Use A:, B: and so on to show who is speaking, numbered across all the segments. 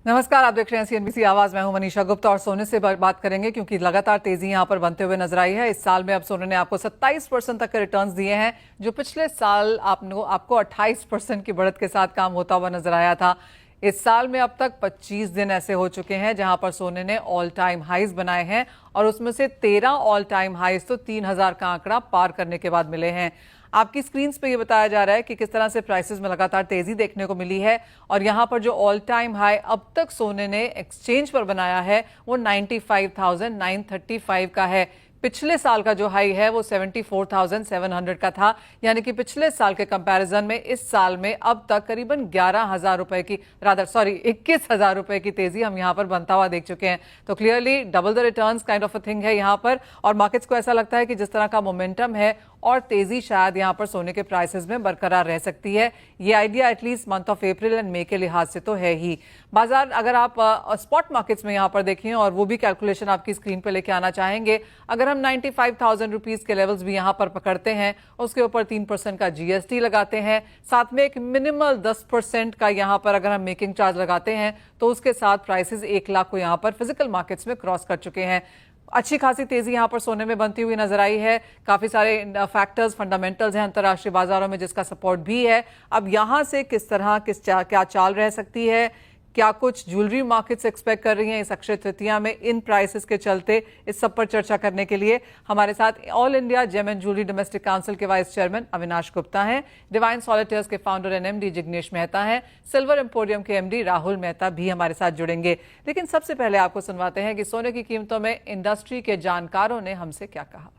A: नमस्कार, आप देख रहे हैं सीएनबीसी आवाज। मैं हूं मनीषा गुप्ता और सोने से बात करेंगे क्योंकि लगातार तेजी यहां पर बनते हुए नजर आई है। इस साल में अब सोने ने आपको 27% तक के रिटर्न्स दिए हैं, जो पिछले साल आपको 28% की बढ़त के साथ काम होता हुआ नजर आया था। इस साल में अब तक 25 दिन ऐसे हो चुके हैं जहां पर सोने ने ऑल टाइम हाइज बनाए हैं और उसमें से 13 ऑल टाइम हाइज तो 3000 का आंकड़ा पार करने के बाद मिले हैं। आपकी स्क्रीन पे ये बताया जा रहा है कि किस तरह से प्राइसेस में लगातार तेजी देखने को मिली है और यहां पर जो ऑल टाइम हाई अब तक सोने ने एक्सचेंज पर बनाया है वो 95,935 का है। पिछले साल का जो हाई है वो 74,700 का था, यानी कि पिछले साल के कंपैरिजन में इस साल में अब तक करीबन 11,000 रुपए की 21,000 रुपए की तेजी हम यहां पर बनता हुआ देख चुके हैं। तो clearly double the returns kind of a thing है यहां पर, और मार्केट्स को ऐसा लगता है कि जिस तरह का मोमेंटम है और तेजी शायद यहां पर सोने के प्राइसेस में बरकरार रह सकती है। ये idea at least month of April and May के लिहाज से तो है ही। बाजार अगर आप स्पॉट मार्केट्स में यहां पर देखें और वो भी कैलकुलेशन आपकी स्क्रीन पर लेके आना चाहेंगे, अगर हम 95,000 रुपीज के लेवल्स भी यहां पर पकड़ते हैं, उसके ऊपर 3% का जीएसटी लगाते हैं, साथ में एक मिनिमल 10% का यहां पर अगर हम मेकिंग चार्ज लगाते हैं, तो उसके साथ प्राइसेस 1 लाख को यहां पर फिजिकल मार्केट्स में क्रॉस कर चुके हैं। अच्छी खासी तेजी यहां पर सोने में बनती हुई नजर आई है। काफी सारे फैक्टर्स फंडामेंटल्स हैं अंतर्राष्ट्रीय बाजारों में जिसका सपोर्ट भी है। अब यहां से किस तरह क्या चाल रह सकती है, क्या कुछ ज्वेलरी मार्केट्स एक्सपेक्ट कर रही हैं इस अक्षय तृतीया में इन प्राइसेस के चलते, इस सब पर चर्चा करने के लिए हमारे साथ all India gem and jewellery domestic council के वाइस चेयरमैन अविनाश गुप्ता हैं, डिवाइन सॉलिटेयर्स के founder and MD Jignesh Mehta हैं, सिल्वर एम्पोरियम के एमडी राहुल मेहता भी हमारे साथ जुड़ेंगे। लेकिन सबसे पहले आपको सुनवाते हैं कि सोने की कीमतों में इंडस्ट्री के जानकारों ने हमसे क्या कहा।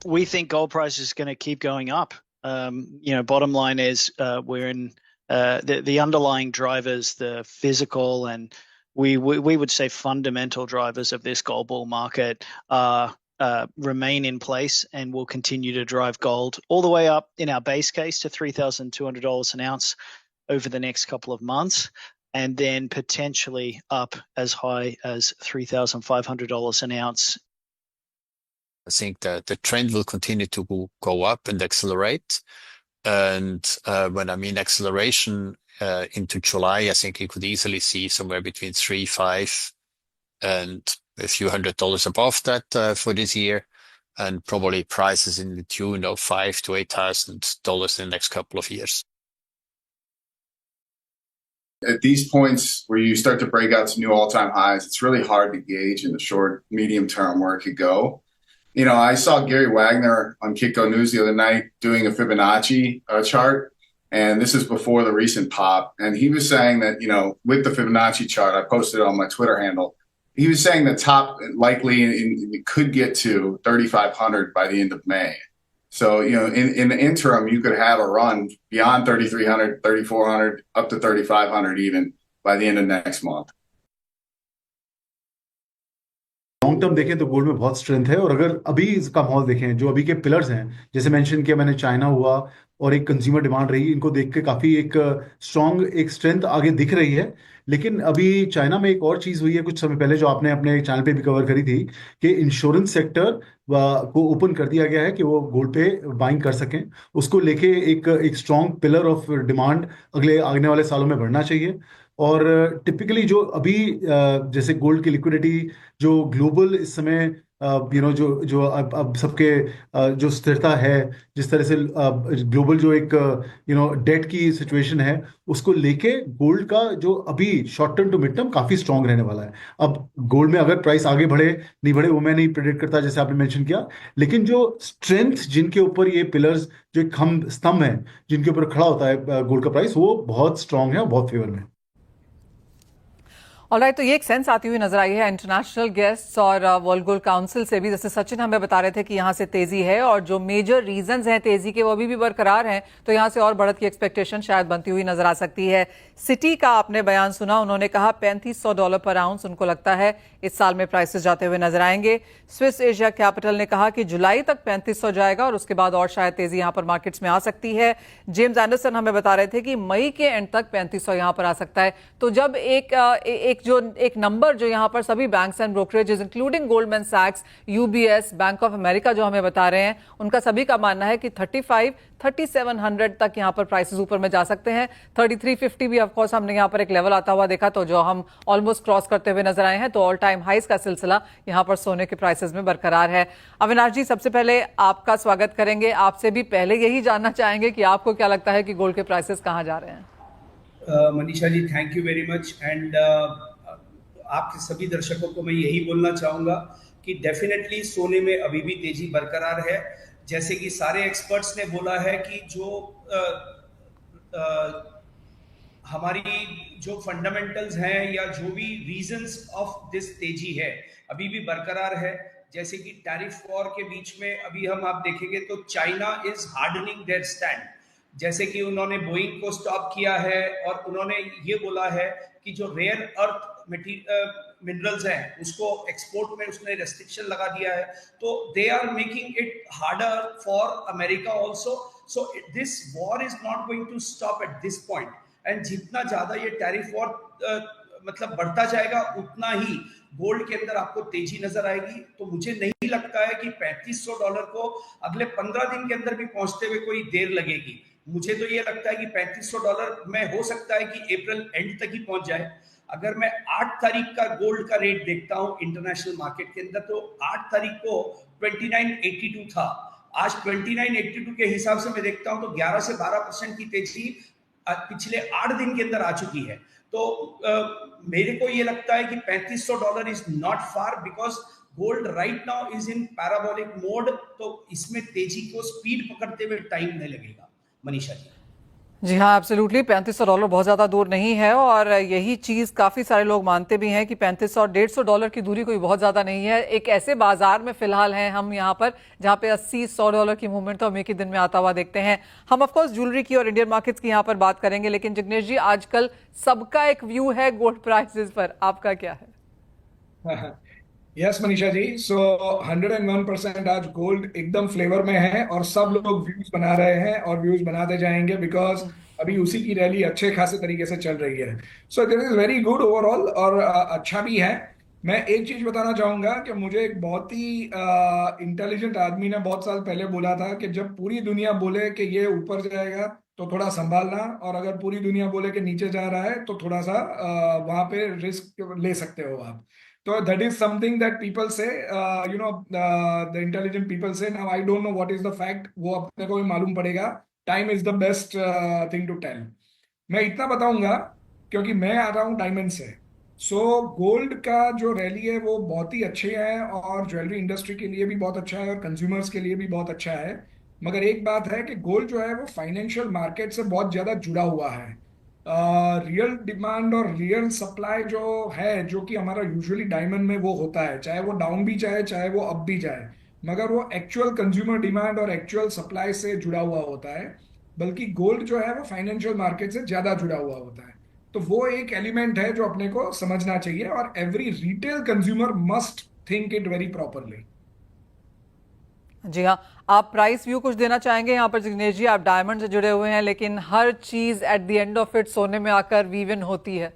B: We think gold price is going to keep going up. Bottom line is we're in the underlying drivers, the physical and we would say fundamental drivers of this gold bull market remain in place and will continue to drive gold all the way up in our base case to $3,200 an ounce over the next couple of months, and then potentially up as high as $3,500 an ounce.
C: I think that the trend will continue to go up and accelerate. And when I mean acceleration into July, I think you could easily see somewhere between 3,500 and a few $100s above that for this year, and probably prices in the tune of $5,000 to $8,000 in the next couple of years.
D: At these points where you start to break out to new all-time highs, it's really hard to gauge in the short, medium term where it could go. I saw Gary Wagner on Kitco News the other night doing a Fibonacci chart, and this is before the recent pop. And he was saying that, with the Fibonacci chart, I posted it on my Twitter handle. He was saying the top likely could get to 3,500 by the end of May. So, in the interim, you could have a run beyond 3,300, 3,400, up to 3,500 even by the end of next month.
E: Long term देखें तो gold में बहुत strength है, और अगर अभी इसका माहौल देखें, जो अभी के पिलर्स हैं, जैसे मेंशन किया मैंने, चाइना हुआ और एक कंज्यूमर डिमांड रही, इनको देख के काफी एक स्ट्रांग एक स्ट्रेंथ आगे दिख रही है। लेकिन अभी चाइना में एक और चीज हुई है कुछ समय पहले, जो आपने अपने चैनल पे भी कवर करी थी, कि इंश्योरेंस सेक्टर को ओपन कर दिया गया है कि वो गोल्ड पे बाइंग कर सकें। उसको लेके एक स्ट्रांग पिलर ऑफ डिमांड अगले आने वाले सालों में बढ़ना चाहिए। और टिपिकली जो अभी जैसे गोल्ड की लिक्विडिटी जो ग्लोबल इस समय जो अब सबके जो स्थिरता है, जिस तरह से ग्लोबल जो एक डेट की सिचुएशन है, उसको लेके गोल्ड का जो अभी short term to mid term काफी स्ट्रांग रहने वाला है। अब गोल्ड में अगर प्राइस आगे बढ़े नहीं बढ़े वो मैं नहीं प्रेडिक्ट करता, जैसे आपने मेंशन किया, लेकिन जो स्ट्रेंथ जिनके ऊपर ये पिलर्स जो एक स्तंभ है जिनके ऊपर खड़ा होता है गोल्ड का प्राइस, वो बहुत स्ट्रांग है और बहुत फेवर में।
A: ऑलराइट, तो ये एक सेंस आती हुई नजर आई है इंटरनेशनल गेस्ट्स और वर्ल्ड गोल्ड काउंसिल से भी, जैसे सचिन हमें बता रहे थे कि यहाँ से तेजी है और जो मेजर रीजंस हैं तेजी के वो अभी भी बरकरार हैं, तो यहाँ से और बढ़त की एक्सपेक्टेशन शायद बनती हुई नजर आ सकती है। सिटी का आपने बयान सुना, उन्होंने कहा $3,500 पर आउंस उनको लगता है इस साल में प्राइसेस जाते हुए नजर आएंगे। स्विस एशिया कैपिटल ने कहा कि जुलाई तक 3,500 जाएगा और उसके बाद और शायद तेजी यहाँ पर मार्केट्स में आ सकती है। जेम्स एंडरसन हमें बता रहे थे कि मई के एंड तक 3,500 यहाँ पर आ सकता है। तो जब एक एक नंबर जो यहाँ पर सभी banks and brokerages including Goldman सैक्स, यूबीएस, बैंक ऑफ अमेरिका जो हमें बता रहे हैं, उनका सभी का मानना है कि 3700 तक यहाँ पर प्राइसेस ऊपर में जा सकते हैं। 3350 भी ऑफ कोर्स हमने यहाँ पर एक लेवल आता हुआ देखा, तो जो हम ऑलमोस्ट क्रॉस करते हुए नजर आए हैं। तो ऑल टाइम हाइस का सिलसिला यहाँ पर सोने के प्राइसेस में बरकरार है। अविनाश जी, सबसे पहले आपका स्वागत करेंगे। आपसे भी पहले यही जानना चाहेंगे कि आपको क्या लगता है कि गोल्ड के प्राइसेस कहाँ जा रहे हैं?
F: Manisha ji, thank you very much. And आपके सभी दर्शकों को मैं यही बोलना चाहूँगा कि डेफिनेटली सोने में अभी भी तेजी बरकरार है। जैसे कि सारे एक्सपर्ट्स ने बोला है कि जो हमारी जो फंडामेंटल्स हैं या जो भी रीजंस ऑफ दिस तेजी है अभी भी बरकरार है। जैसे कि टैरिफ वॉर के बीच में अभी आप देखेंगे तो China is hardening their stand. जैसे कि उन्होंने बोइंग को स्टॉप किया है और उन्होंने ये बोला है कि जो रेयर अर्थ मिनरल्स हैं उसको एक्सपोर्ट में उसने रेस्ट्रिक्शन लगा दिया है। तो they are making it harder for America also. So this war is not going to stop at this point. And जितना ज्यादा ये टैरिफ वॉर मतलब बढ़ता जाएगा उतना ही गोल्ड के अंदर आपको तेजी नजर आएगी। तो मुझे नहीं लगता है कि $3500 को अगले 15 दिन के अंदर भी पहुंचते हुए कोई देर लगेगी। मुझे तो ये लगता है कि $3500 में हो सकता है कि अप्रैल एंड तक ही पहुंच जाए। अगर मैं 8 तारीख का गोल्ड का रेट देखता हूं इंटरनेशनल मार्केट के अंदर, तो 8 तारीख को 2982 था। आज 2982 के हिसाब से मैं देखता हूं तो 11 से 12% की तेजी पिछले 8 दिन के अंदर आ चुकी है। तो मेरे को ये लगता है कि $3500 is not far, because gold right now is in parabolic mode. तो इसमें तेजी को स्पीड पकड़ते हुए टाइम नहीं लगेगा। मनीषा जी।
A: जी हाँ, एब्सोल्युटली $3500 बहुत ज्यादा दूर नहीं है, और यही चीज काफी सारे लोग मानते भी हैं कि $3500 और $150 की दूरी कोई बहुत ज्यादा नहीं है। एक ऐसे बाजार में फिलहाल हैं हम यहाँ पर जहाँ पे $80-100 की मूवमेंट तो हम एक ही दिन में आता हुआ देखते हैं। हम ऑफ कोर्स ज्वेलरी की और इंडियन मार्केट्स की यहाँ पर बात करेंगे, लेकिन जिग्नेश जी, आजकल सबका एक व्यू है गोल्ड प्राइसेस पर, आपका क्या है?
G: यस मनीषा जी, सो 101% आज गोल्ड एकदम फ्लेवर में है और सब लोग व्यूज बना रहे हैं और व्यूज बनाते जाएंगे, बिकॉज अभी उसी की रैली अच्छे खासे तरीके से चल रही है। So this is very good overall और अच्छा भी है। मैं एक चीज बताना चाहूंगा कि मुझे एक बहुत ही इंटेलिजेंट आदमी ने बहुत साल पहले बोला था कि जब पूरी दुनिया बोले कि ये ऊपर जाएगा तो थोड़ा संभालना, और अगर पूरी दुनिया बोले कि नीचे जा रहा है तो थोड़ा सा वहां पे रिस्क ले सकते हो आप। So that is something that people say, the intelligent people say. Now I don't know what is the fact. वो अपने को भी मालूम पड़ेगा। Time is the best thing to tell. मैं इतना बताऊंगा क्योंकि मैं आ रहा हूँ डायमंड से। सो गोल्ड का जो रैली है वो बहुत ही अच्छे है और ज्वेलरी इंडस्ट्री के लिए भी बहुत अच्छा है और कंज्यूमर्स के लिए भी बहुत अच्छा है। मगर एक बात है कि गोल्ड जो है वो फाइनेंशियल मार्केट से बहुत ज्यादा जुड़ा हुआ है। रियल डिमांड और रियल सप्लाई जो है, जो कि हमारा यूजुअली डायमंड में वो होता है, चाहे वो डाउन भी जाए चाहे वो अप भी जाए, मगर वो एक्चुअल कंज्यूमर डिमांड और एक्चुअल सप्लाई से जुड़ा हुआ होता है। बल्कि गोल्ड जो है वो फाइनेंशियल मार्केट से ज्यादा जुड़ा हुआ होता है। तो वो एक एलिमेंट है जो अपने को समझना चाहिए और every retail consumer must think it very properly.
A: जी हाँ, आप प्राइस व्यू कुछ देना चाहेंगे यहाँ पर जिग्नेश जी? आप डायमंड से जुड़े हुए हैं, लेकिन हर चीज at the end of it सोने में आकर वीवन होती है।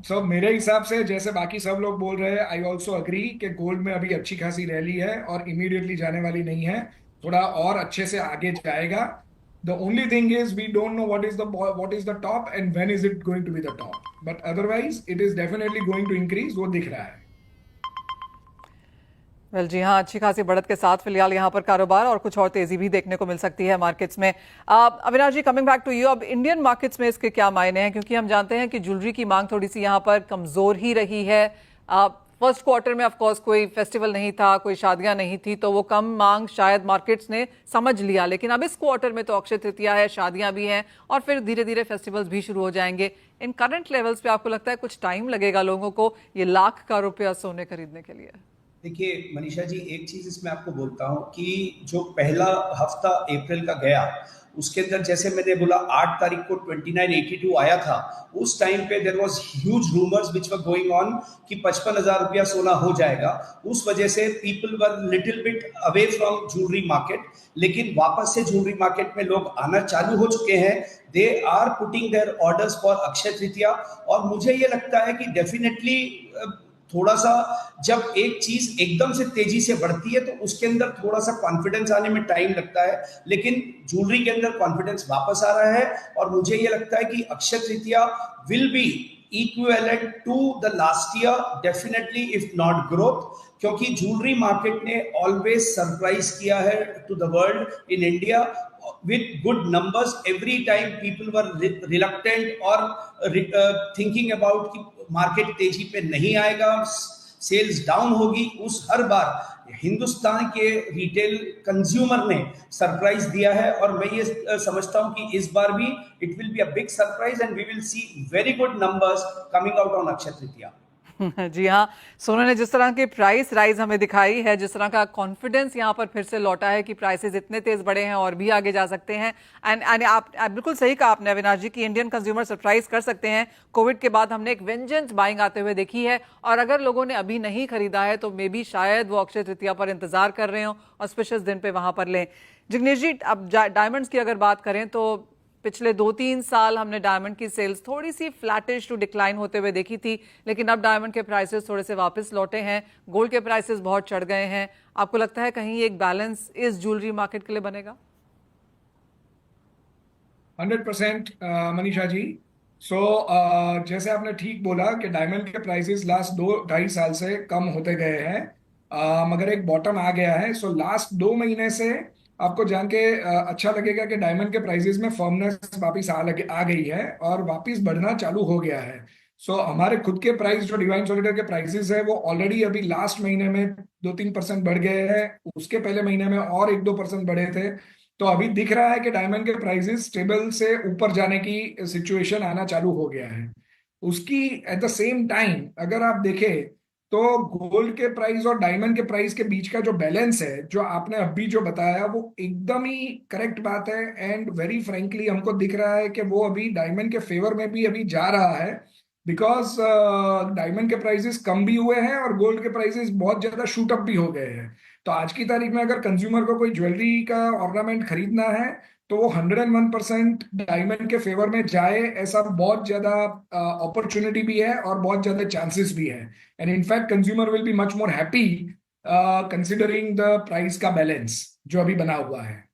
G: So, मेरे हिसाब से जैसे बाकी सब लोग बोल रहे हैं, आई ऑल्सो अग्री कि गोल्ड में अभी अच्छी खासी रैली है और इमीडिएटली जाने वाली नहीं है, थोड़ा और अच्छे से आगे जाएगा। The only thing is we don't know what is the top and when is it going to be the top, but otherwise it is definitely going to increase, वो दिख रहा है।
A: वेल जी हाँ, अच्छी खासी बढ़त के साथ फिलहाल यहाँ पर कारोबार और कुछ और तेजी भी देखने को मिल सकती है मार्केट्स में। अविनाश जी, कमिंग बैक टू यू, अब इंडियन मार्केट्स में इसके क्या मायने हैं? क्योंकि हम जानते हैं कि ज्वेलरी की मांग थोड़ी सी यहाँ पर कमजोर ही रही है। फर्स्ट क्वार्टर में ऑफकोर्स कोई फेस्टिवल नहीं था, कोई शादियां नहीं थी, तो वो कम मांग शायद मार्केट्स ने समझ लिया। लेकिन अब इस क्वार्टर में तो अक्षय तृतीया है, शादियां भी हैं और फिर धीरे धीरे फेस्टिवल्स भी शुरू हो जाएंगे। इन करंट लेवल्स पे आपको लगता है कुछ टाइम लगेगा लोगों को ये लाख का रुपया सोने खरीदने के लिए?
F: देखिए मनीषा जी, एक चीज इसमें आपको बोलता हूं कि जो पहला हफ्ता अप्रैल का गया उसके अंदर जैसे मैंने बोला 8 तारीख को 2982 आया था, उस टाइम पे there was huge rumours which were going on कि 55,000 रुपया सोना हो जाएगा। उस वजह से people were little bit away from jewellery market, लेकिन वापस से ज्वेलरी मार्केट में लोग आना चालू हो चुके हैं। They are putting their orders for Akshaya Tritiya, और मुझे ये लगता है कि डेफिनेटली थोड़ा सा जब एक चीज एकदम से तेजी से बढ़ती है तो उसके अंदर थोड़ा सा कॉन्फिडेंस आने में टाइम लगता है, लेकिन ज्वेलरी के अंदर कॉन्फिडेंस वापस आ रहा है। और मुझे ये लगता है कि Akshaya Tritiya will be equivalent to the last year definitely, if not growth, क्योंकि ज्वेलरी मार्केट ने ऑलवेज सरप्राइज किया है to the world in India with good numbers. Every time people were reluctant or thinking about कि market तेजी पे नहीं आएगा, sales down होगी, उस हर बार हिंदुस्तान के रिटेल कंज्यूमर ने सरप्राइज दिया है। और मैं ये समझता हूं कि इस बार भी it will be a big surprise and we will see very good numbers coming out on Akshaya Tritiya.
A: जी हाँ, सोना ने जिस तरह की प्राइस राइज हमें दिखाई है, जिस तरह का कॉन्फिडेंस यहाँ पर फिर से लौटा है कि प्राइसेस इतने तेज बढ़े हैं और भी आगे जा सकते हैं। एंड आप बिल्कुल सही कहा आपने अविनाश जी कि इंडियन कंज्यूमर सरप्राइज कर सकते हैं। कोविड के बाद हमने एक वेंजेंस बाइंग आते हुए देखी है, और अगर लोगों ने अभी नहीं खरीदा है तो मे बी शायद वो अक्षय तृतीया पर इंतजार कर रहे हो और स्पेशल दिन पे वहां पर लें। जिग्नेश जी, अब डायमंड्स की अगर बात करें तो पिछले 2-3 साल हमने डायमंड की सेल्स थोड़ी सी फ्लैटिश टू डिक्लाइन होते हुए देखी थी, लेकिन अब डायमंड के प्राइसेस थोड़े से वापस लौटे हैं, गोल्ड के प्राइसेस बहुत चढ़ गए हैं। आपको लगता है कहीं एक बैलेंस इस ज्वेलरी मार्केट के लिए बनेगा?
G: 100% मनीषा जी। जैसे आपने ठीक बोला कि डायमंड के प्राइसेस लास्ट 2-2.5 साल से कम होते गए हैं, मगर एक बॉटम आ गया है। लास्ट 2 महीने से आपको जान के अच्छा लगेगा कि डायमंड के प्राइसेस में फर्मनेस वापस आ गई है और वापस बढ़ना चालू हो गया है। हमारे खुद के प्राइस जो डिवाइन सॉलिटर के प्राइसेस है वो ऑलरेडी अभी लास्ट महीने में 2-3% बढ़ गए हैं, उसके पहले महीने में और 1-2% बढ़े थे। तो अभी दिख रहा है कि डायमंड के प्राइसेस स्टेबल से ऊपर जाने की सिचुएशन आना चालू हो गया है। उसकी एट द सेम टाइम अगर आप देखें तो गोल्ड के प्राइस और डायमंड के प्राइस के बीच का जो बैलेंस है, जो आपने अभी जो बताया, वो एकदम ही करेक्ट बात है। एंड वेरी फ्रेंकली हमको दिख रहा है कि वो अभी डायमंड के फेवर में भी अभी जा रहा है, बिकॉज डायमंड के प्राइसेस कम भी हुए हैं और गोल्ड के प्राइसेस बहुत ज्यादा शूट अप भी हो गए हैं। तो आज की तारीख में अगर कंज्यूमर को कोई ज्वेलरी का ऑर्नामेंट खरीदना है तो वो 101% डायमंड के फेवर में जाए, ऐसा बहुत ज्यादा अपॉर्चुनिटी भी है और बहुत ज्यादा चांसेस भी है। And in fact consumer will be much more happy considering the price का बैलेंस जो अभी बना हुआ है।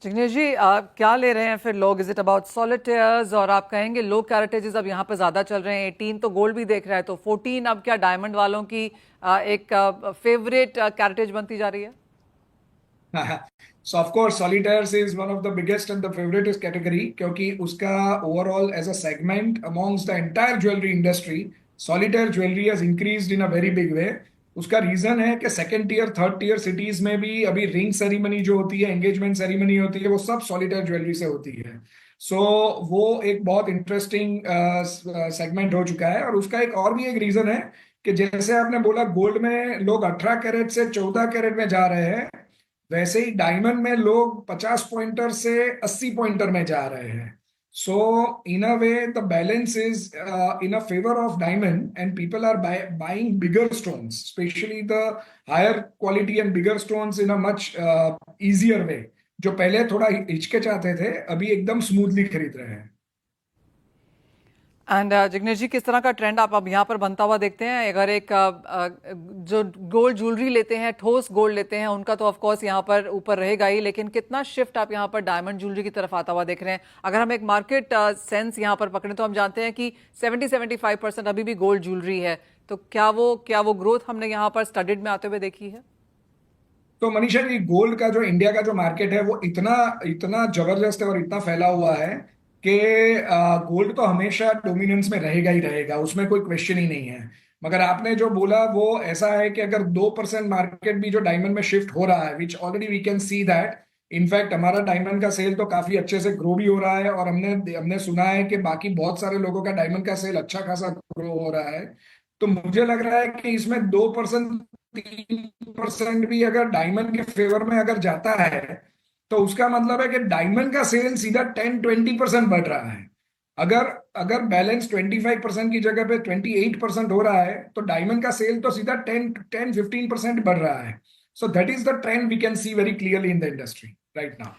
A: जिग्नेश जी, क्या ले रहे हैं फिर लोग? इज इट अबाउट सॉलिटेयर्स, और आप कहेंगे लो कैरेटेजेस अब यहाँ पर ज्यादा चल रहे हैं? 18 तो गोल्ड भी देख रहा है, तो 14 अब क्या डायमंड वालों की एक फेवरेट कैरेटेज बनती जा रही है?
G: So of course solitaires is one of the biggest and the favorite category, क्योंकि उसका overall as a segment amongst the entire jewelry industry, solitaire jewelry has increased in a very big way. उसका reason है कि 2nd tier 3rd tier cities में भी अभी ring ceremony जो होती है, एंगेजमेंट सेरेमनी होती है, वो सब solitaire ज्वेलरी से होती है। वो एक बहुत इंटरेस्टिंग सेगमेंट हो चुका है। और उसका एक और भी एक रीजन है कि जैसे आपने बोला गोल्ड में लोग 18 कैरेट से 14 कैरेट में जा रहे हैं, वैसे ही डायमंड में लोग 50 पॉइंटर से 80 पॉइंटर में जा रहे हैं। In a way the balance is in a favor of diamond, and people are buying bigger stones, especially the higher quality and bigger stones in a much easier way. जो पहले थोड़ा हिचकिचाते थे अभी एकदम स्मूथली खरीद रहे हैं।
A: एंड जिग्नेश जी, किस तरह का ट्रेंड आप अब यहाँ पर बनता हुआ देखते हैं? अगर एक जो गोल्ड ज्वेलरी लेते हैं, ठोस गोल्ड लेते हैं, उनका तो ऑफ कोर्स यहाँ पर ऊपर रहेगा ही, लेकिन कितना शिफ्ट आप यहाँ पर डायमंड ज्वेलरी की तरफ आता हुआ देख रहे हैं? अगर हम एक मार्केट सेंस यहाँ पर पकड़ें तो हम जानते हैं कि 70-75% अभी भी गोल्ड ज्वेलरी है, तो क्या वो ग्रोथ हमने यहाँ पर स्टडीड में आते हुए देखी है?
G: तो मनीषा जी, गोल्ड का जो इंडिया का जो मार्केट है वो इतना जबरदस्त है और इतना फैला हुआ है कि गोल्ड तो हमेशा डोमिनेंस में रहेगा ही रहेगा, उसमें कोई क्वेश्चन ही नहीं है। मगर आपने जो बोला वो ऐसा है कि अगर 2% मार्केट भी जो डायमंड में शिफ्ट हो रहा है, which already we can see that, in fact हमारा डायमंड का सेल तो काफी अच्छे से ग्रो भी हो रहा है, और हमने सुना है कि बाकी बहुत सारे लोगों का डायमंड का सेल अच्छा खासा ग्रो हो रहा है। तो मुझे लग रहा है कि इसमें 2% 3% भी अगर डायमंड के फेवर में अगर जाता है तो उसका मतलब है कि डायमंड का सेल सीधा 10-20% बढ़ रहा है। अगर अगर बैलेंस 25% की जगह पे 28% हो रहा है, तो डायमंड का सेल तो सीधा 10-15% बढ़ रहा है। So that is the trend we can see very clearly in the industry right now.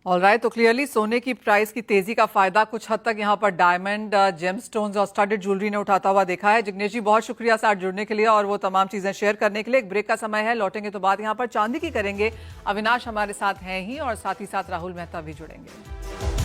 A: Alright, तो क्लियरली सोने की प्राइस की तेजी का फायदा कुछ हद तक यहाँ पर डायमंड, जेमस्टोन्स और स्टडेड ज्वेलरी ने उठाता हुआ देखा है। जिग्नेश जी, बहुत शुक्रिया साथ जुड़ने के लिए और वो तमाम चीजें शेयर करने के लिए। एक ब्रेक का समय है, लौटेंगे तो बात यहाँ पर चांदी की करेंगे। अविनाश हमारे साथ हैं ही और साथ ही साथ राहुल मेहता भी जुड़ेंगे।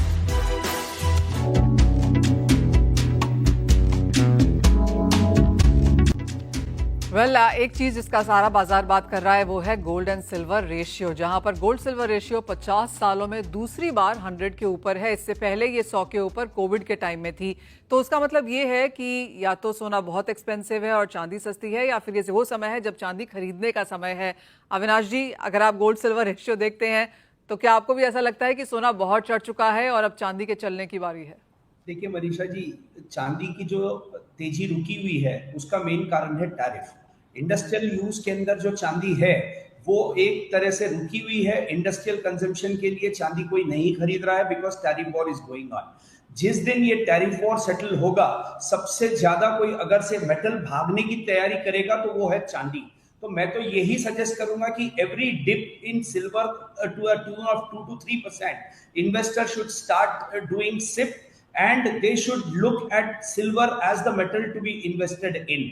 A: एक चीज जिसका सारा बाजार बात कर रहा है वो है गोल्ड एंड सिल्वर रेशियो, जहां पर गोल्ड सिल्वर रेशियो 50 सालों में दूसरी बार 100 के ऊपर है। इससे पहले ये 100 के ऊपर कोविड के टाइम में थी। तो उसका मतलब ये है कि या तो सोना बहुत एक्सपेंसिव है और चांदी सस्ती है, या फिर ये वो समय है जब चांदी खरीदने का समय है। अविनाश जी, अगर आप गोल्ड सिल्वर रेशियो देखते हैं तो क्या आपको भी ऐसा लगता है कि सोना बहुत चढ़ चुका है और अब चांदी के चलने की बारी है?
F: देखिए मनीषा जी, चांदी की जो तेजी रुकी हुई है उसका मेन कारण है टैरिफ। इंडस्ट्रियल यूज के अंदर जो चांदी है वो एक तरह से रुकी हुई है। इंडस्ट्रियल कंजम्पशन के लिए चांदी कोई नहीं खरीद रहा है because tariff war is going on. जिस दिन ये टैरिफ वॉर सेटल होगा, सबसे ज्यादा कोई अगर से मेटल भागने की तैयारी करेगा तो वो है चांदी। तो मैं तो यही सजेस्ट करूंगा कि every dip in silver to a tune of 2 to 3%, investor should start doing SIP and they should look at silver as the metal to be invested in।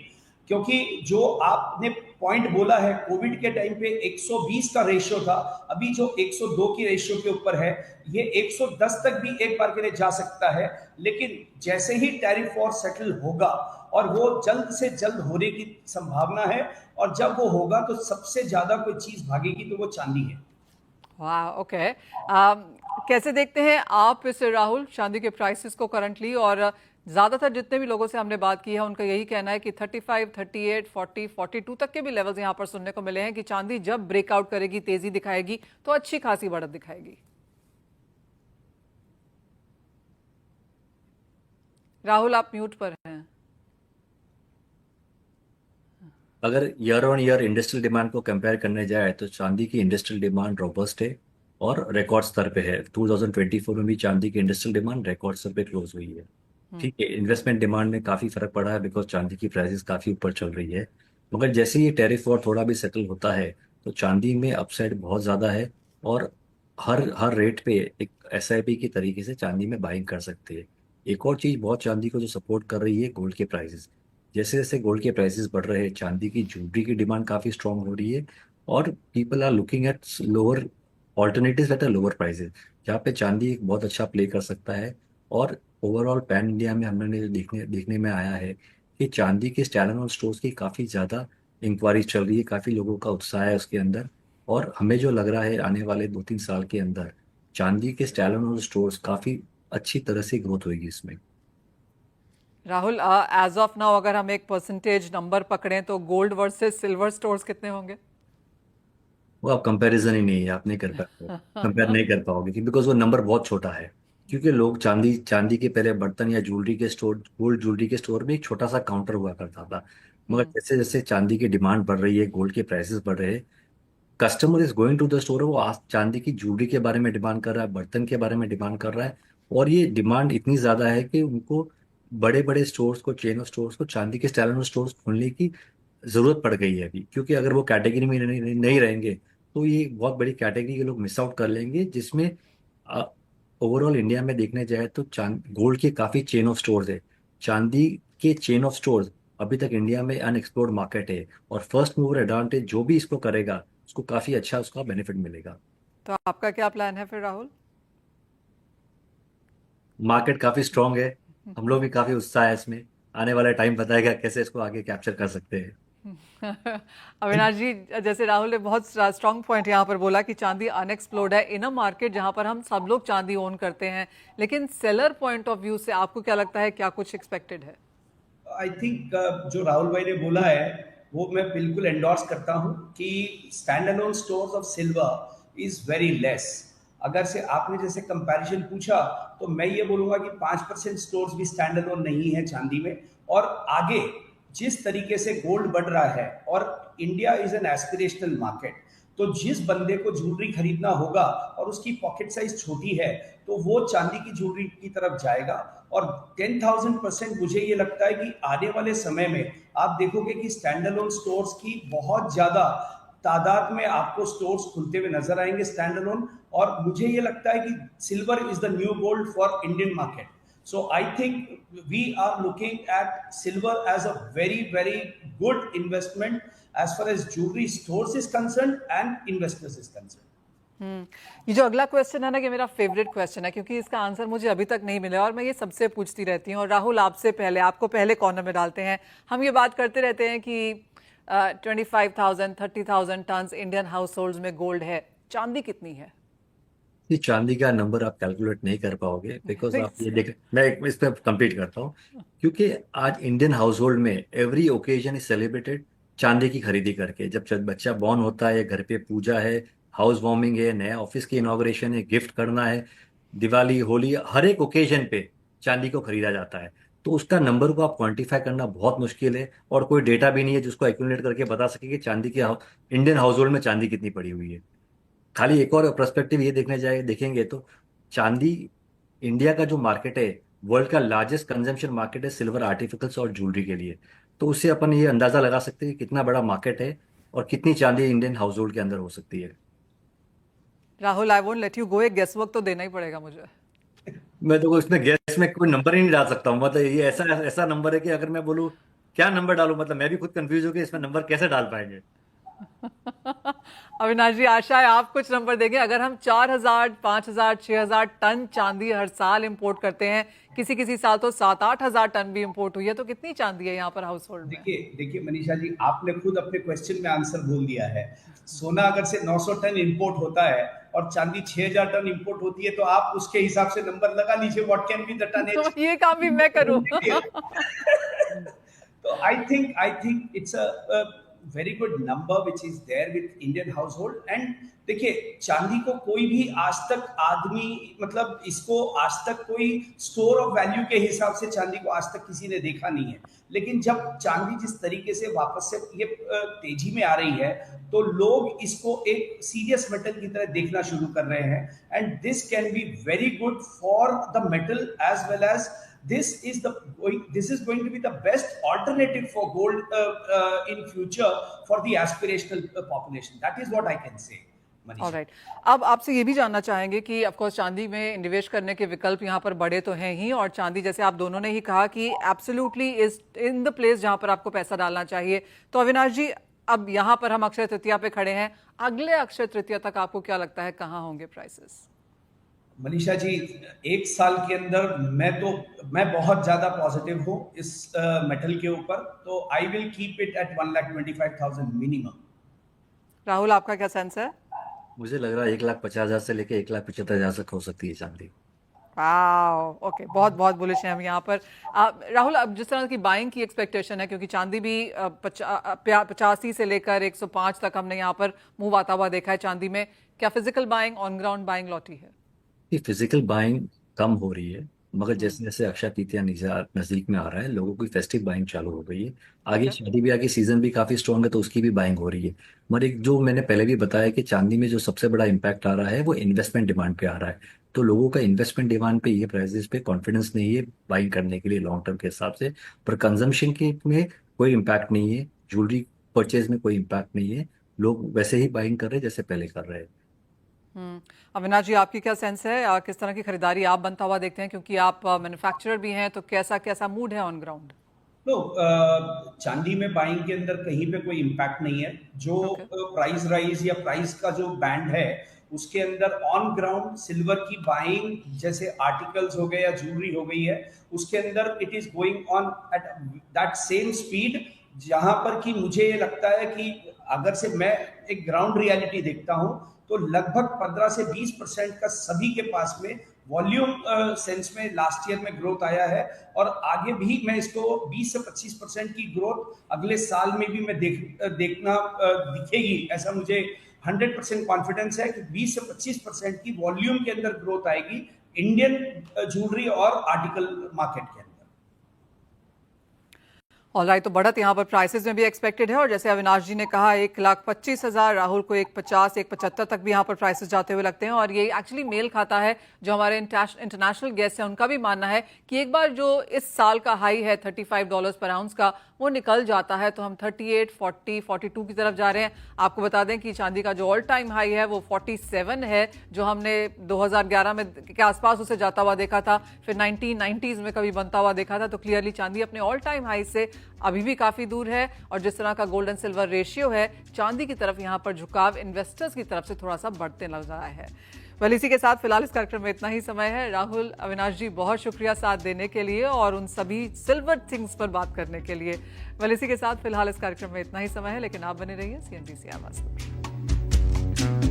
F: क्योंकि जो आपने पॉइंट बोला है, कोविड के टाइम पे 120 का रेशियो था, अभी जो 102 की रेशियो के ऊपर है, ये 110 तक भी एक बार के लिए जा सकता है। लेकिन जैसे ही टैरिफ वॉर सेटल होगा, और वो जल्द से जल्द होने की संभावना है, और जब वो होगा तो सबसे ज्यादा कोई चीज भागेगी तो वो चांदी है।
A: वाह, ओके। कैसे देखते हैं आप इस राहुल चांदी के प्राइसेस को करंटली? और ज्यादातर जितने भी लोगों से हमने बात की है उनका यही कहना है कि 35, 38, 40, 42 तक के भी लेवल्स यहाँ पर सुनने को मिले हैं कि चांदी जब ब्रेकआउट करेगी, तेजी दिखाएगी तो अच्छी खासी बढ़त दिखाएगी। राहुल, आप म्यूट पर हैं।
H: अगर year on year industrial demand को कंपेयर करने जाए तो चांदी की इंडस्ट्रियल डिमांड रोबस्ट है और रिकॉर्ड स्तर पे है। 2024 में भी चांदी की इंडस्ट्रियल डिमांड रिकॉर्ड स्तर पे क्लोज हुई है। ठीक है, इन्वेस्टमेंट डिमांड में काफी फर्क पड़ा है बिकॉज चांदी की प्राइसेस काफी ऊपर चल रही है। मगर जैसे ही टैरिफ वॉर थोड़ा भी सेटल होता है तो चांदी में अपसाइड बहुत ज्यादा है और हर हर रेट पे एक एसआईपी की तरीके से चांदी में बाइंग कर सकते हैं। एक और चीज बहुत चांदी को जो सपोर्ट कर रही है, गोल्ड के प्राइसेस। जैसे जैसे गोल्ड के प्राइसेस बढ़ रहे हैं, चांदी की ज्वेलरी की डिमांड काफी स्ट्रांग हो रही है और people are looking at lower alternatives at a lower prices, जहाँ पे चांदी एक बहुत अच्छा प्ले कर सकता है। और ओवरऑल पैन इंडिया में हमने देखने में आया है कि चांदी के स्टैंडअलोन स्टोर्स की काफी ज्यादा इंक्वायरी चल रही है, काफी लोगों का उत्साह है उसके अंदर। और हमें जो लग रहा है आने वाले 2-3 साल के अंदर चांदी के स्टैंडअलोन स्टोर्स काफी अच्छी तरह से ग्रोथ होगी इसमें।
A: राहुल, एज ऑफ नाउ अगर हम एक परसेंटेज नंबर पकड़ें तो गोल्ड वर्सेस सिल्वर स्टोर्स कितने होंगे?
H: वो आप कंपैरिजन ही नहीं है, आप नहीं कर पाओगे, कंपेयर नहीं कर पाओगे कि बिकॉज वो नंबर बहुत छोटा है। क्योंकि लोग चांदी के पहले बर्तन या ज्वेलरी के स्टोर, गोल्ड ज्वेलरी के स्टोर में एक छोटा सा काउंटर हुआ करता था। मगर जैसे जैसे चांदी की डिमांड बढ़ रही है, गोल्ड के प्राइसेस बढ़ रहे हैं, customer is going to the store, वो आज चांदी की ज्वेलरी के बारे में डिमांड कर रहा है, बर्तन के बारे में डिमांड कर रहा है। और ये डिमांड इतनी ज्यादा है कि उनको बड़े बड़े स्टोर्स को, चेन ऑफ स्टोर्स को चांदी के स्टैंडअलोन स्टोर्स खोलने की जरूरत पड़ गई है अभी। क्योंकि अगर वो कैटेगरी में नहीं रहेंगे तो ये एक बहुत बड़ी कैटेगरी के लोग मिस आउट कर लेंगे, जिसमें ओवरऑल इंडिया में देखने जाए तो गोल्ड के काफी चेन ऑफ स्टोर्स है। चांदी के चेन ऑफ स्टोर्स अभी तक इंडिया में अनएक्सप्लोर्ड मार्केट है और फर्स्ट मूवर एडवांटेज जो भी इसको करेगा उसको काफी अच्छा उसका बेनिफिट मिलेगा।
A: तो आपका क्या प्लान है फिर राहुल?
H: मार्केट काफी स्ट्रांग है, हम लोग भी काफी उत्साह है इसमें। आने वाला टाइम बताएगा कैसे इसको आगे कैप्चर कर सकते हैं।
A: अविनाश जी, जैसे राहुल ने बहुत स्ट्रांग पॉइंट यहाँ पर बोला कि चांदी अनएक्सप्लोर्ड है इन अ मार्केट जहाँ पर हम सब लोग चांदी ओन करते हैं, लेकिन सेलर पॉइंट ऑफ व्यू से आपको क्या लगता है, क्या कुछ एक्सपेक्टेड है?
F: आई थिंक जो राहुल भाई ने बोला है वो मैं बिल्कुल एंडोर्स करता हूँ कि stand alone stores of silver is very less. अगर से आपने जैसे कंपैरिजन पूछा तो मैं ये बोलूँगा कि 5% स्टोर्स भी स्टैंड अलोन नहीं है चांदी में। और आगे जिस तरीके से गोल्ड बढ़ रहा है, और India is an aspirational market, तो जिस बंदे को ज्वेलरी खरीदना होगा और उसकी पॉकेट साइज छोटी है तो वो चांदी की ज्वेलरी की तरफ जाएगा। और 10,000% मुझे ये लगता है कि आने वाले समय में आप देखोगे कि स्टैंड अलोन स्टोर्स की बहुत ज्यादा तादाद में आपको स्टोर्स खुलते हुए नजर आएंगे स्टैंड अलोन। और मुझे ये लगता है कि silver is the new gold for Indian market. So I think we are looking at silver as a very, very good investment as far as jewelry stores is concerned and investors is concerned.
A: ये जो अगला question है ना, कि मेरा favourite question है, क्योंकि इसका आंसर मुझे अभी तक नहीं मिला और मैं ये सबसे पूछती रहती हूँ। और राहुल, आपसे पहले, आपको पहले कॉर्नर में डालते हैं। हम ये बात करते रहते हैं कि 25,000 30,000 टन इंडियन हाउस होल्ड में गोल्ड है, चांदी कितनी है?
H: ये चांदी का नंबर आप कैलकुलेट नहीं कर पाओगे, बिकॉज आप ये देख, मैं इस पे कंप्लीट करता हूँ। क्योंकि आज इंडियन हाउस होल्ड में एवरी ओकेजन इज सेलिब्रेटेड चांदी की खरीदी करके। जब बच्चा बॉर्न होता है, घर पे पूजा है, हाउस वार्मिंग है, नया ऑफिस की इनॉग्रेशन है, गिफ्ट करना है, दिवाली, होली, हर एक ओकेजन पे चांदी को खरीदा जाता है। तो उसका नंबर को आप क्वांटिफाई करना बहुत मुश्किल है, और कोई डेटा भी नहीं है जिसको एक्यूमुलेट करके बता सके कि चांदी की इंडियन हाउस होल्ड में चांदी कितनी पड़ी हुई है। खाली एक और पर्सपेक्टिव ये देखेंगे तो चांदी, इंडिया का जो मार्केट है, वर्ल्ड का लार्जेस्ट कंजम्पशन मार्केट है सिल्वर आर्टिफिकल्स और ज्वेलरी के लिए। तो उससे अपन ये अंदाजा लगा सकते हैं कि कितना बड़ा मार्केट है और कितनी चांदी इंडियन हाउस होल्ड के अंदर हो सकती है।
A: Rahul, I won't let you go, एक गेस वर्क तो देना ही पड़ेगा मुझे।
H: मैं तो इसमें गैस में कोई नंबर ही नहीं डाल सकता हूँ। मतलब ये ऐसा नंबर है कि अगर मैं बोलूँ क्या नंबर डालूं, मतलब मैं भी खुद कंफ्यूज हो कि इसमें नंबर कैसे डाल पाएंगे।
A: अविनाश जी, आशा है आप कुछ नंबर देंगे। अगर हम 4,000 5,000 6,000 टन चांदी हर साल इंपोर्ट करते हैं, किसी साल तो 7-8 हजार टन भी इंपोर्ट हुई है, तो कितनी चांदी है यहाँ पर हाउस होल्ड में?
F: देखिए मनीषा जी, आपने खुद अपने क्वेश्चन में आंसर बोल दिया है। सोना अगर से 900 टन इंपोर्ट होता है और चांदी 6,000 टन इंपोर्ट होती है, तो आप उसके हिसाब से नंबर लगा लीजिए what can be the tonnage.
A: ये काम भी मैं करूं?
F: तो I think it's a very good number which is there with Indian household. एंड देखिए, चांदी को कोई भी आज तक आदमी, मतलब इसको आज तक कोई स्टोर ऑफ वैल्यू के हिसाब से चांदी को आज तक किसी ने देखा नहीं है। लेकिन जब चांदी जिस तरीके से वापस से ये तेजी में आ रही है, तो लोग इसको एक सीरियस मेटल की तरह देखना शुरू कर रहे हैं। And this can be very good for the metal as well as this is going to be the best alternative for gold in future for the aspirational population. That is what I can say.
A: Alright. अब आपसे ये भी जानना चाहेंगे कि of course चांदी में निवेश करने के विकल्प यहाँ पर बड़े तो हैं ही, और चांदी, जैसे आप दोनों ने ही कहा, कि absolutely is in the place जहाँ पर आपको पैसा डालना चाहिए। तो अविनाश जी, अब यहाँ पर हम अक्षय तृतीया पे खड़े हैं, अगले अक्षय तृतीया तक आपको क्या लगता है कहाँ होंगे प्राइसेस?
F: मनीषा जी, एक साल के अंदर मैं बहुत ज्यादा पॉजिटिव हूँ इस मेटल के ऊपर। तो I will keep it at 1,25,000 minimum.
A: Rahul, आपका क्या सेंस है?
H: मुझे लग रहा है 1,50,000 से लेके 1,75,000 तक हो सकती है चांदी।
A: ओके, बहुत बहुत बुलिश हैं हम यहाँ पर। राहुल, अब जिस तरह की बाइंग की एक्सपेक्टेशन है, क्योंकि चांदी भी 85 से लेकर 105 तक हमने यहाँ पर मूव आता हुआ देखा है चांदी में, क्या physical buying, on ground buying लौटी है?
H: फिजिकल बाइंग कम हो रही है, मगर जैसे जैसे अक्षय तृतीया नजदीक में आ रहा है, लोगों की फेस्टिव बाइंग चालू हो गई है। आगे शादी ब्याह की सीजन भी काफी स्ट्रॉन्ग है, तो उसकी भी बाइंग हो रही है। मगर एक जो मैंने पहले भी बताया कि चांदी में जो सबसे बड़ा इम्पैक्ट आ रहा है वो इन्वेस्टमेंट डिमांड पे आ रहा है। तो लोगों का इन्वेस्टमेंट डिमांड पे, ये प्राइसेस पे कॉन्फिडेंस नहीं है बाइंग करने के लिए लॉन्ग टर्म के हिसाब से। पर कंजम्पशन के में कोई इम्पैक्ट नहीं है, ज्वेलरी परचेज में कोई इम्पैक्ट नहीं है, लोग वैसे ही बाइंग कर रहे हैं जैसे पहले कर रहे हैं।
A: अविनाश जी, आपकी क्या सेंस है? किस तरह की खरीदारी आप बनता हुआ देखते हैं, क्योंकि आप मैन्युफैक्चरर भी हैं, तो कैसा मूड है ऑन ग्राउंड?
F: तो चांदी में बाइंग के अंदर कहीं पे कोई इम्पैक्ट नहीं है। जो प्राइस राइज या प्राइस का जो बैंड है, उसके अंदर ऑन ग्राउंड सिल्वर की बाइंग, जैसे आर्टिकल्स हो गए या ज्वेलरी हो गई है, उसके अंदर it is going on at that same speed. जहां पर कि मुझे ये लगता है कि अगर से मैं एक ग्राउंड रियलिटी देखता हूं, तो लगभग 15 से 20% का सभी के पास में वॉल्यूम सेंस में लास्ट ईयर में ग्रोथ आया है। और आगे भी मैं इसको 20 से 25% की ग्रोथ अगले साल में भी मैं देखना दिखेगी, ऐसा मुझे 100% कॉन्फिडेंस है कि 20 से 25% की वॉल्यूम के अंदर ग्रोथ आएगी इंडियन ज्वेलरी और आर्टिकल मार्केट के अंदर।
A: ऑलराइट, तो बढ़त यहाँ पर प्राइसेस में भी एक्सपेक्टेड है और जैसे अविनाश जी ने कहा 1,25,000, राहुल को 1,50, 1,75 तक भी यहाँ पर प्राइसेस जाते हुए लगते हैं और ये एक्चुअली मेल खाता है जो हमारे इंटरनेशनल गेस्ट हैं उनका भी मानना है कि एक बार जो इस साल का हाई है $35 पर आउंस का वो निकल जाता है तो हम 38, 40, 42 की तरफ जा रहे हैं। आपको बता दें कि चांदी का जो ऑल टाइम हाई है वो 47 है जो हमने 2011 में के आसपास उसे जाता हुआ देखा था, फिर 1990s में कभी बनता हुआ देखा था। तो क्लियरली चांदी अपने ऑल टाइम हाई से अभी भी काफी दूर है और जिस तरह का गोल्ड एंड सिल्वर रेशियो है चांदी की तरफ यहाँ पर झुकाव इन्वेस्टर्स की तरफ से थोड़ा सा बढ़ते लग रहा है। वेल, इसी के साथ फिलहाल इस कार्यक्रम में इतना ही समय है। राहुल, अविनाश जी, बहुत शुक्रिया साथ देने के लिए और उन सभी सिल्वर थिंग्स पर बात करने के लिए। वेल, इसी के साथ फिलहाल इस कार्यक्रम में इतना ही समय है, लेकिन आप बने रहिए CNBC आवाज पर।